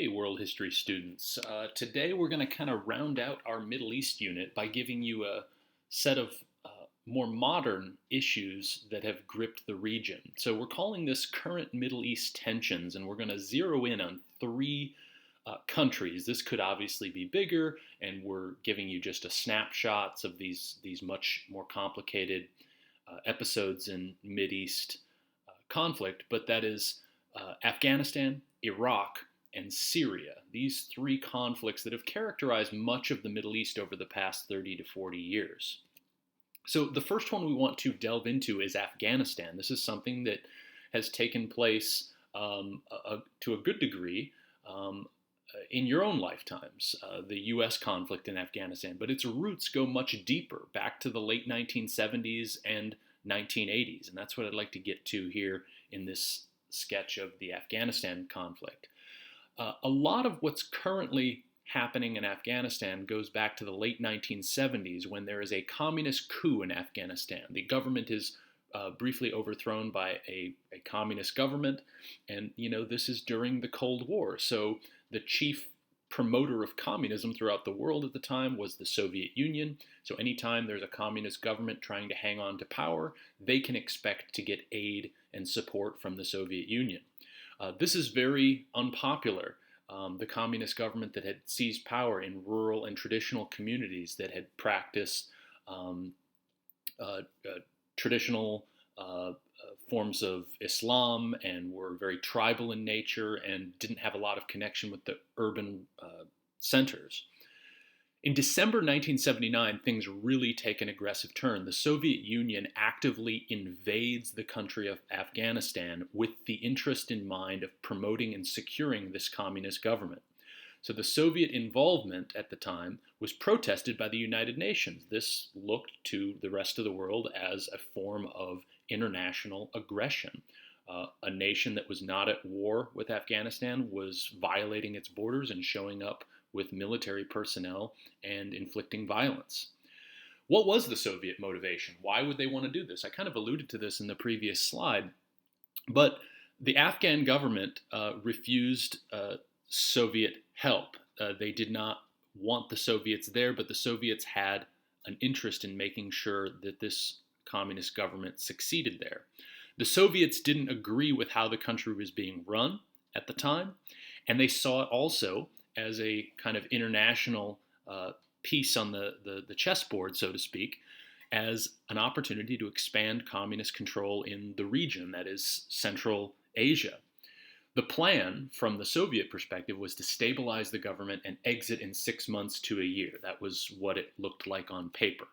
Hey, world history students. Today we're going to kind of round out our Middle East unit by giving you a set of more modern issues that have gripped the region. So we're calling this current Middle East tensions, and we're going to zero in on three countries. This could obviously be bigger, and we're giving you just a snapshots of these much more complicated episodes in Mideast conflict, but that is Afghanistan, Iraq, and Syria. These three conflicts that have characterized much of the Middle East over the past 30 to 40 years. So, the first one we want to delve into is Afghanistan. This is something that has taken place to a good degree in your own lifetimes, the U.S. conflict in Afghanistan, but its roots go much deeper, back to the late 1970s and 1980s, and that's what I'd like to get to here in this sketch of the Afghanistan conflict. A lot of what's currently happening in Afghanistan goes back to the late 1970s when there is a communist coup in Afghanistan. The government is briefly overthrown by a communist government, and this is during the Cold War. So the chief promoter of communism throughout the world at the time was the Soviet Union. So anytime there's a communist government trying to hang on to power, they can expect to get aid and support from the Soviet Union. This is very unpopular. The communist government that had seized power in rural and traditional communities that had practiced traditional forms of Islam and were very tribal in nature and didn't have a lot of connection with the urban centers. In December 1979, things really take an aggressive turn. The Soviet Union actively invades the country of Afghanistan with the interest in mind of promoting and securing this communist government. So the Soviet involvement at the time was protested by the United Nations. This looked to the rest of the world as a form of international aggression. A nation that was not at war with Afghanistan was violating its borders and showing up with military personnel and inflicting violence. What was the Soviet motivation? Why would they want to do this? I kind of alluded to this in the previous slide, but the Afghan government refused Soviet help. They did not want the Soviets there, but the Soviets had an interest in making sure that this communist government succeeded there. The Soviets didn't agree with how the country was being run at the time, and they saw it also as a kind of international piece on the chessboard, so to speak, as an opportunity to expand communist control in the region, that is Central Asia. The plan from the Soviet perspective was to stabilize the government and exit in 6 months to a year. That was what it looked like on paper.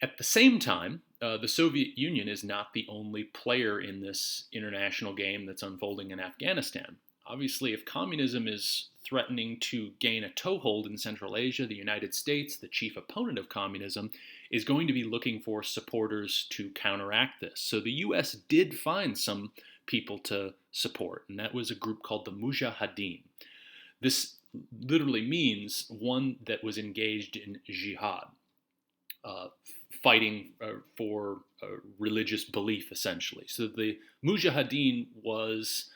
At the same time, the Soviet Union is not the only player in this international game that's unfolding in Afghanistan. Obviously, if communism is threatening to gain a toehold in Central Asia, the United States, the chief opponent of communism, is going to be looking for supporters to counteract this. So the U.S. did find some people to support, and that was a group called the Mujahideen. This literally means one that was engaged in jihad, fighting for religious belief, essentially. So the Mujahideen was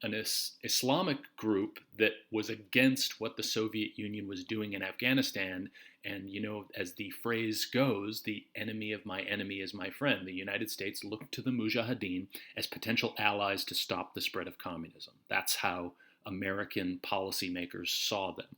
an Islamic group that was against what the Soviet Union was doing in Afghanistan. And, as the phrase goes, the enemy of my enemy is my friend. The United States looked to the Mujahideen as potential allies to stop the spread of communism. That's how American policymakers saw them.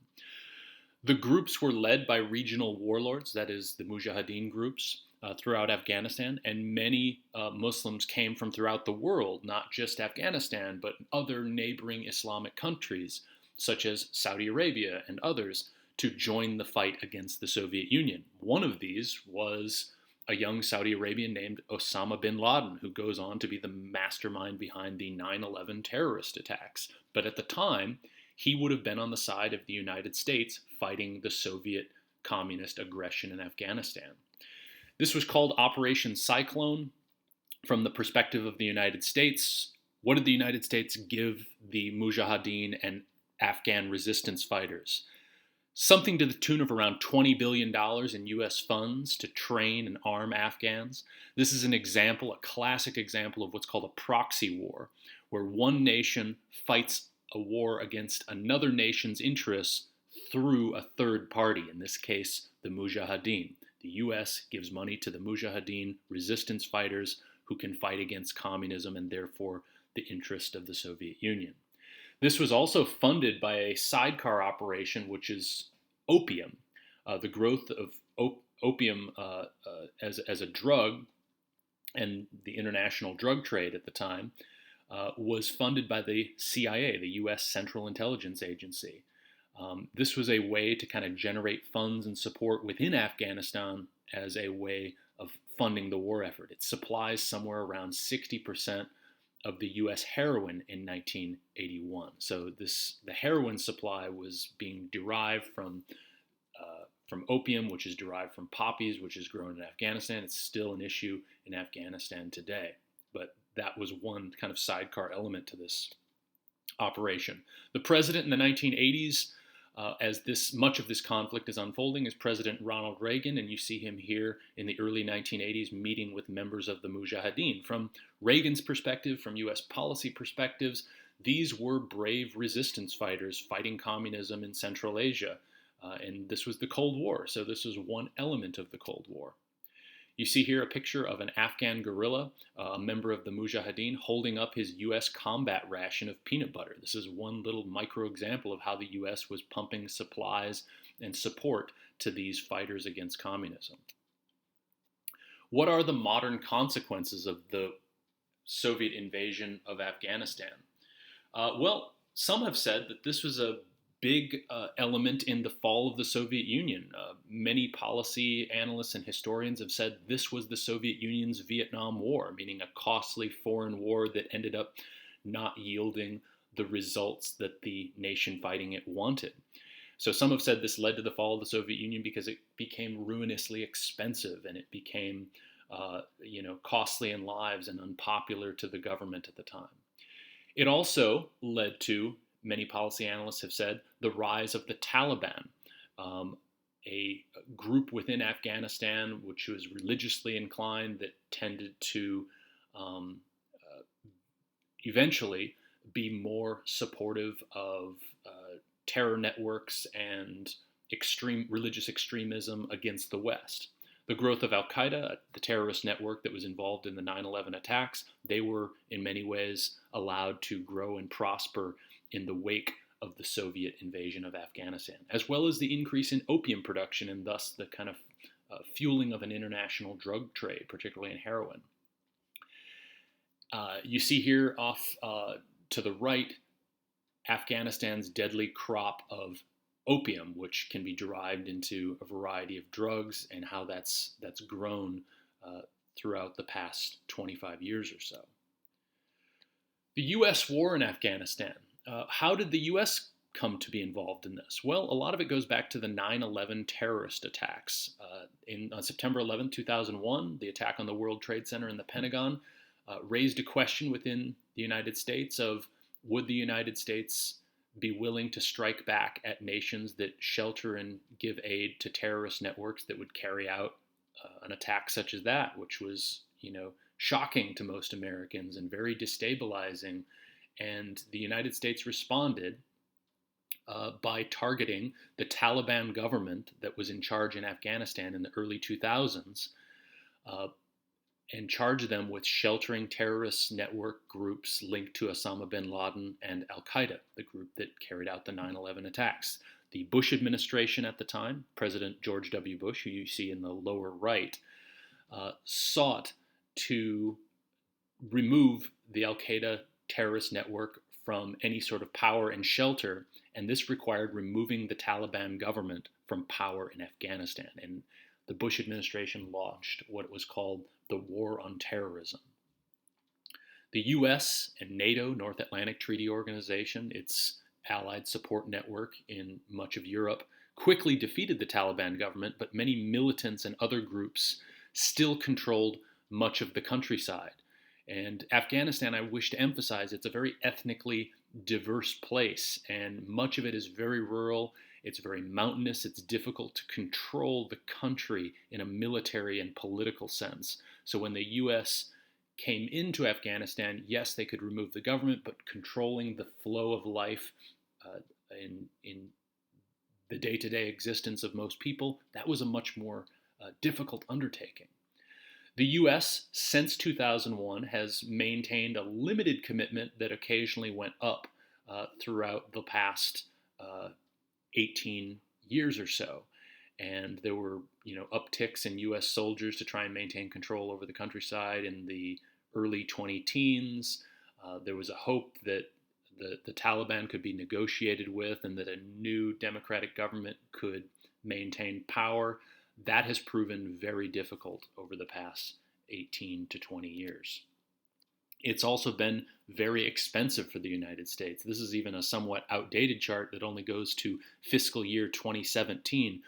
The groups were led by regional warlords, that is, the Mujahideen groups, throughout Afghanistan, and many Muslims came from throughout the world, not just Afghanistan, but other neighboring Islamic countries, such as Saudi Arabia and others, to join the fight against the Soviet Union. One of these was a young Saudi Arabian named Osama bin Laden, who goes on to be the mastermind behind the 9/11 terrorist attacks. But at the time, he would have been on the side of the United States fighting the Soviet communist aggression in Afghanistan. This was called Operation Cyclone from the perspective of the United States. What did the United States give the Mujahideen and Afghan resistance fighters? Something to the tune of around $20 billion in U.S. funds to train and arm Afghans. This is an example, a classic example of what's called a proxy war, where one nation fights a war against another nation's interests through a third party, in this case, the Mujahideen. The US gives money to the Mujahideen resistance fighters who can fight against communism and therefore the interest of the Soviet Union. This was also funded by a sidecar operation, which is opium. The growth of opium as a drug and the international drug trade at the time was funded by the CIA, the U.S. Central Intelligence Agency. This was a way to kind of generate funds and support within Afghanistan as a way of funding the war effort. It supplies somewhere around 60% of the U.S. heroin in 1981. So the heroin supply was being derived from opium, which is derived from poppies, which is grown in Afghanistan. It's still an issue in Afghanistan today, but that was one kind of sidecar element to this operation. The president in the 1980s, as much of this conflict is unfolding, is President Ronald Reagan, and you see him here in the early 1980s meeting with members of the Mujahideen. From Reagan's perspective, from U.S. policy perspectives, these were brave resistance fighters fighting communism in Central Asia. And this was the Cold War, so this was one element of the Cold War. You see here a picture of an Afghan guerrilla, a member of the Mujahideen, holding up his U.S. combat ration of peanut butter. This is one little micro example of how the U.S. was pumping supplies and support to these fighters against communism. What are the modern consequences of the Soviet invasion of Afghanistan? Well, some have said that this was a big element in the fall of the Soviet Union. Many policy analysts and historians have said this was the Soviet Union's Vietnam War, meaning a costly foreign war that ended up not yielding the results that the nation fighting it wanted. So some have said this led to the fall of the Soviet Union because it became ruinously expensive and it became costly in lives and unpopular to the government at the time. It also led to, many policy analysts have said, the rise of the Taliban, a group within Afghanistan which was religiously inclined that tended to eventually be more supportive of terror networks and religious extremism against the West. The growth of Al-Qaeda, the terrorist network that was involved in the 9/11 attacks, they were in many ways allowed to grow and prosper in the wake of the Soviet invasion of Afghanistan, as well as the increase in opium production and thus the kind of fueling of an international drug trade, particularly in heroin. You see here off to the right, Afghanistan's deadly crop of opium, which can be derived into a variety of drugs, and how that's grown throughout the past 25 years or so. The U.S. war in Afghanistan. How did the U.S. come to be involved in this? Well, a lot of it goes back to the 9/11 terrorist attacks. On September 11, 2001, the attack on the World Trade Center and the Pentagon raised a question within the United States of, would the United States be willing to strike back at nations that shelter and give aid to terrorist networks that would carry out an attack such as that, which was, shocking to most Americans and very destabilizing. And the United States responded by targeting the Taliban government that was in charge in Afghanistan in the early 2000s and charged them with sheltering terrorist network groups linked to Osama bin Laden and Al-Qaeda, the group that carried out the 9/11 attacks. The Bush administration at the time, President George W. Bush, who you see in the lower right, sought to remove the Al-Qaeda terrorist network from any sort of power and shelter, and this required removing the Taliban government from power in Afghanistan. And the Bush administration launched what was called the War on Terrorism. The U.S. and NATO, North Atlantic Treaty Organization, its allied support network in much of Europe, quickly defeated the Taliban government, but many militants and other groups still controlled much of the countryside. And Afghanistan, I wish to emphasize, it's a very ethnically diverse place, and much of it is very rural, it's very mountainous, it's difficult to control the country in a military and political sense. So when the U.S. came into Afghanistan, yes, they could remove the government, but controlling the flow of life in the day-to-day existence of most people, that was a much more difficult undertaking. The U.S., since 2001, has maintained a limited commitment that occasionally went up throughout the past 18 years or so. And there were, upticks in U.S. soldiers to try and maintain control over the countryside in the early 20-teens. There was a hope that the Taliban could be negotiated with and that a new democratic government could maintain power. That has proven very difficult over the past 18 to 20 years. It's also been very expensive for the United States. This is even a somewhat outdated chart that only goes to fiscal year 2017,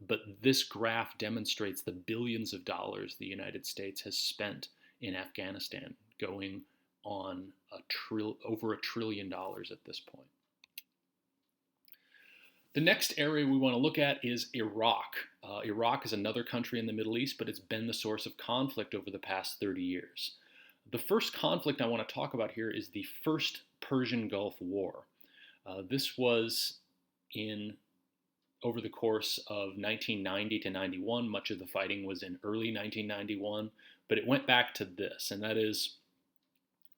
but this graph demonstrates the billions of dollars the United States has spent in Afghanistan, going on over $1 trillion at this point. The next area we want to look at is Iraq. Iraq is another country in the Middle East, but it's been the source of conflict over the past 30 years. The first conflict I want to talk about here is the First Persian Gulf War. This was over the course of 1990 to 91. Much of the fighting was in early 1991, but it went back to this, and that is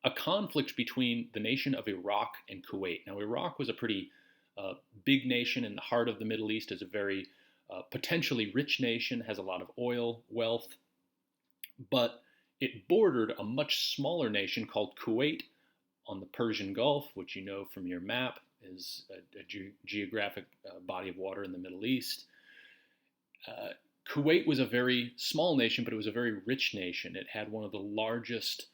a conflict between the nation of Iraq and Kuwait. Now, Iraq was a pretty big nation in the heart of the Middle East, is a very potentially rich nation, has a lot of oil wealth, but it bordered a much smaller nation called Kuwait on the Persian Gulf, which you know from your map is a geographic body of water in the Middle East. Kuwait was a very small nation, but it was a very rich nation. It had one of the largest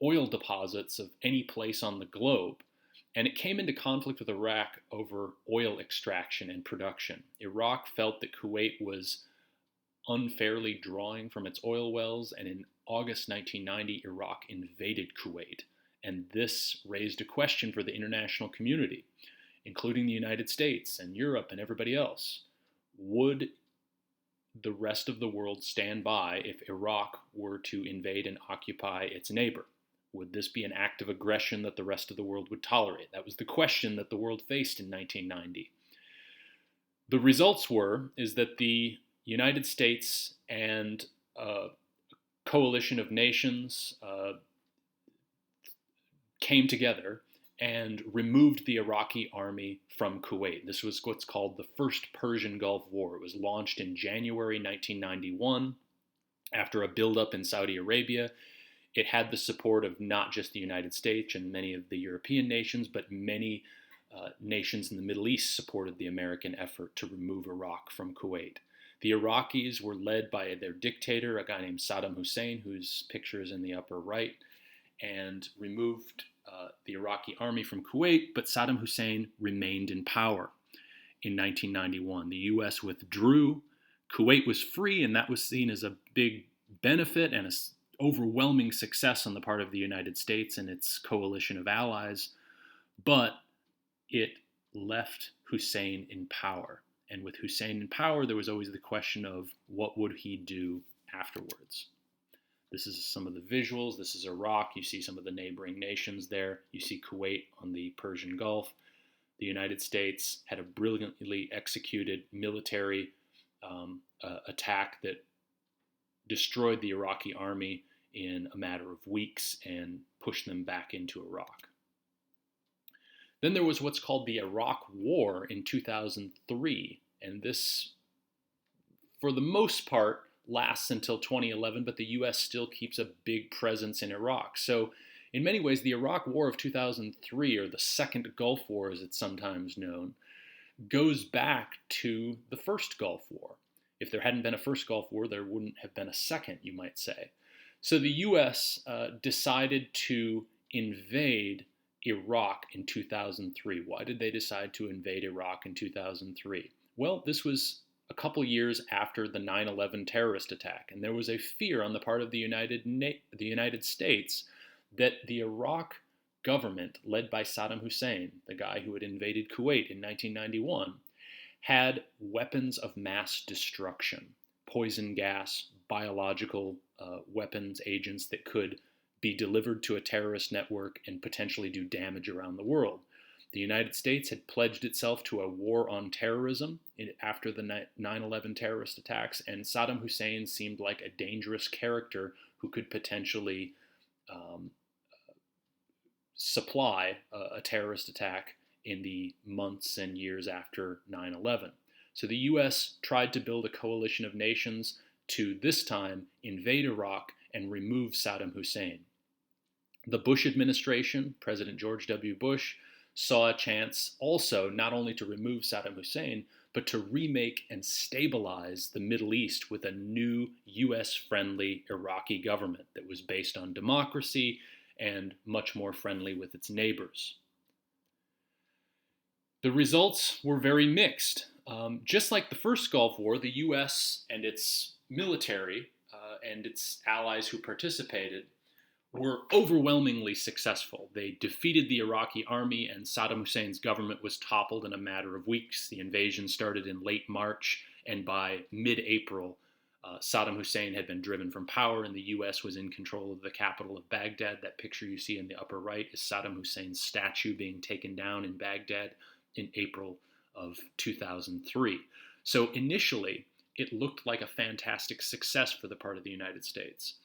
oil deposits of any place on the globe. And it came into conflict with Iraq over oil extraction and production. Iraq felt that Kuwait was unfairly drawing from its oil wells, and in August 1990, Iraq invaded Kuwait. And this raised a question for the international community, including the United States and Europe and everybody else. Would the rest of the world stand by if Iraq were to invade and occupy its neighbor? Would this be an act of aggression that the rest of the world would tolerate? That was the question that the world faced in 1990. The results is that the United States and a coalition of nations came together and removed the Iraqi army from Kuwait. This was what's called the First Persian Gulf War. It was launched in January 1991 after a buildup in Saudi Arabia. It had the support of not just the United States and many of the European nations, but many nations in the Middle East supported the American effort to remove Iraq from Kuwait. The Iraqis were led by their dictator, a guy named Saddam Hussein, whose picture is in the upper right, and removed the Iraqi army from Kuwait, but Saddam Hussein remained in power. In 1991, the U.S. withdrew. Kuwait was free, and that was seen as a big benefit and an overwhelming success on the part of the United States and its coalition of allies, but it left Hussein in power. And with Hussein in power, there was always the question of what would he do afterwards. This is some of the visuals. This is Iraq. You see some of the neighboring nations there. You see Kuwait on the Persian Gulf. The United States had a brilliantly executed military attack that destroyed the Iraqi army in a matter of weeks and pushed them back into Iraq. Then there was what's called the Iraq War in 2003, and this, for the most part, lasts until 2011, but the U.S. still keeps a big presence in Iraq. So in many ways, the Iraq War of 2003, or the Second Gulf War as it's sometimes known, goes back to the First Gulf War. If there hadn't been a First Gulf War, there wouldn't have been a second, you might say. So the U.S. decided to invade Iraq in 2003. Why did they decide to invade Iraq in 2003? Well, this was a couple years after the 9/11 terrorist attack, and there was a fear on the part of the United States that the Iraq government, led by Saddam Hussein, the guy who had invaded Kuwait in 1991, had weapons of mass destruction, poison gas, biological weapons agents that could be delivered to a terrorist network and potentially do damage around the world. The United States had pledged itself to a war on terrorism after the 9/11 terrorist attacks, and Saddam Hussein seemed like a dangerous character who could potentially um, supply a terrorist attack in the months and years after 9/11. So the US tried to build a coalition of nations to this time invade Iraq and remove Saddam Hussein. The Bush administration, President George W. Bush, saw a chance also not only to remove Saddam Hussein, but to remake and stabilize the Middle East with a new US friendly Iraqi government that was based on democracy and much more friendly with its neighbors. The results were very mixed. Just like the first Gulf War, the US and its military and its allies who participated were overwhelmingly successful. They defeated the Iraqi army, and Saddam Hussein's government was toppled in a matter of weeks. The invasion started in late March, and by mid-April, Saddam Hussein had been driven from power, and the U.S. was in control of the capital of Baghdad. That picture you see in the upper right is Saddam Hussein's statue being taken down in Baghdad in April of 2003. So initially, it looked like a fantastic success for the part of the United States.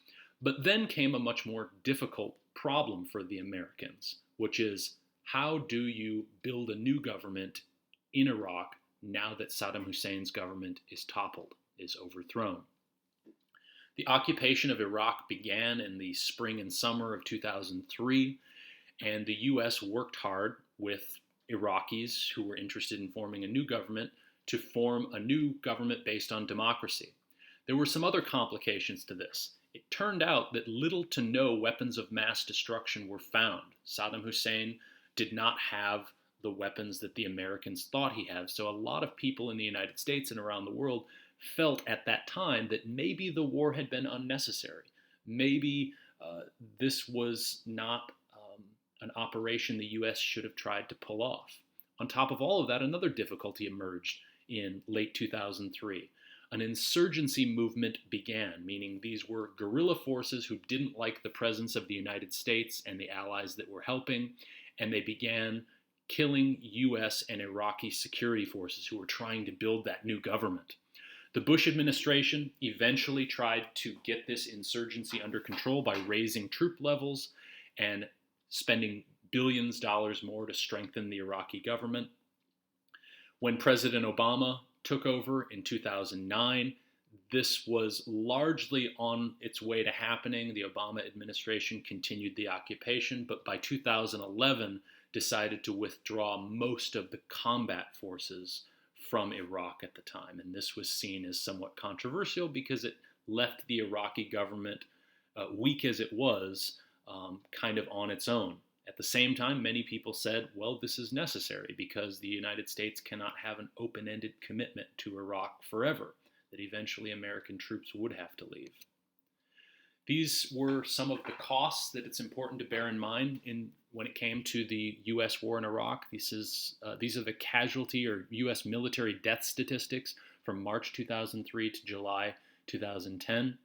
But then came a much more difficult problem for the Americans, which is how do you build a new government in Iraq now that Saddam Hussein's government is toppled, is overthrown? The occupation of Iraq began in the spring and summer of 2003, and the U.S. worked hard with Iraqis who were interested in forming a new government to form a new government based on democracy. There were some other complications to this. It turned out that little to no weapons of mass destruction were found. Saddam Hussein did not have the weapons that the Americans thought he had. So a lot of people in the United States and around the world felt at that time that maybe the war had been unnecessary. Maybe this was not an operation the U.S. should have tried to pull off. On top of all of that, another difficulty emerged in late 2003. An insurgency movement began, meaning these were guerrilla forces who didn't like the presence of the United States and the allies that were helping, and they began killing U.S. and Iraqi security forces who were trying to build that new government. The Bush administration eventually tried to get this insurgency under control by raising troop levels and spending billions of dollars more to strengthen the Iraqi government. When President Obama took over in 2009, this was largely on its way to happening. The Obama administration continued the occupation, but by 2011 decided to withdraw most of the combat forces from Iraq at the time. And this was seen as somewhat controversial because it left the Iraqi government, weak as it was, kind of on its own. At the same time, many people said, well, this is necessary because the United States cannot have an open-ended commitment to Iraq forever, that eventually American troops would have to leave. These were some of the costs that it's important to bear in mind when it came to the U.S. war in Iraq. These are the casualty or U.S. military death statistics from March 2003 to July 2010.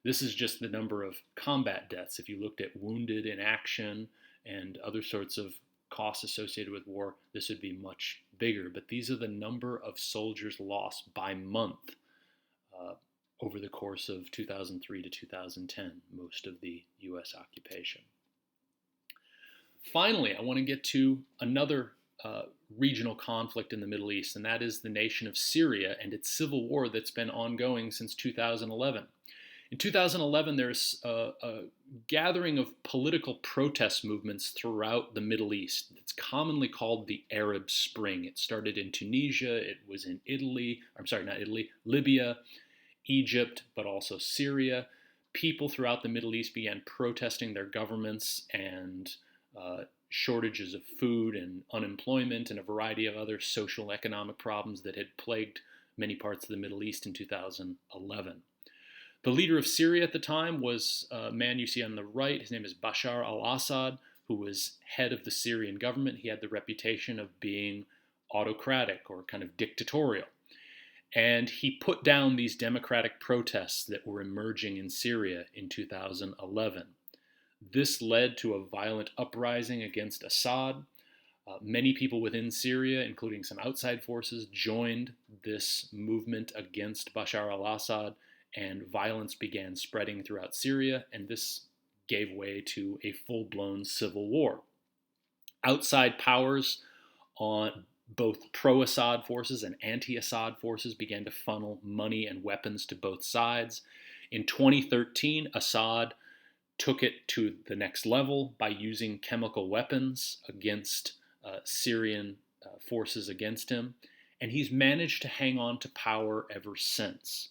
This is just the number of combat deaths. If you looked at wounded in action and other sorts of costs associated with war, this would be much bigger. But these are the number of soldiers lost by month over the course of 2003 to 2010, most of the U.S. occupation. Finally, I want to get to another regional conflict in the Middle East, and that is the nation of Syria and its civil war that's been ongoing since 2011. In 2011, there's a gathering of political protest movements throughout the Middle East. It's commonly called the Arab Spring. It started in Tunisia, it was in Libya, Egypt, but also Syria. People throughout the Middle East began protesting their governments and shortages of food and unemployment and a variety of other social and economic problems that had plagued many parts of the Middle East in 2011. The leader of Syria at the time was a man you see on the right. His name is Bashar al-Assad, who was head of the Syrian government. He had the reputation of being autocratic or kind of dictatorial. And he put down these democratic protests that were emerging in Syria in 2011. This led to a violent uprising against Assad. Many people within Syria, including some outside forces, joined this movement against Bashar al Assad, and violence began spreading throughout Syria, and this gave way to a full blown civil war. Outside powers, on both pro Assad forces and anti Assad forces, began to funnel money and weapons to both sides. In 2013, Assad took it to the next level by using chemical weapons against Syrian forces against him, and he's managed to hang on to power ever since.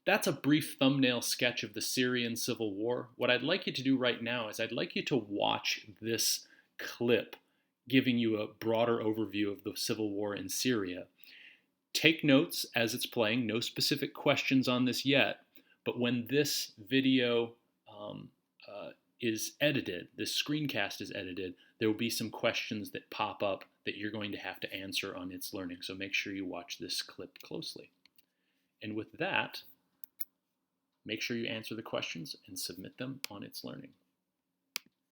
That's a brief thumbnail sketch of the Syrian civil war. What I'd like you to do right now is I'd like you to watch this clip giving you a broader overview of the civil war in Syria. Take notes as it's playing, no specific questions on this yet, but when this video is edited, this screencast is edited, there will be some questions that pop up that you're going to have to answer on It's Learning. So make sure you watch this clip closely. And with that, make sure you answer the questions and submit them on It's Learning.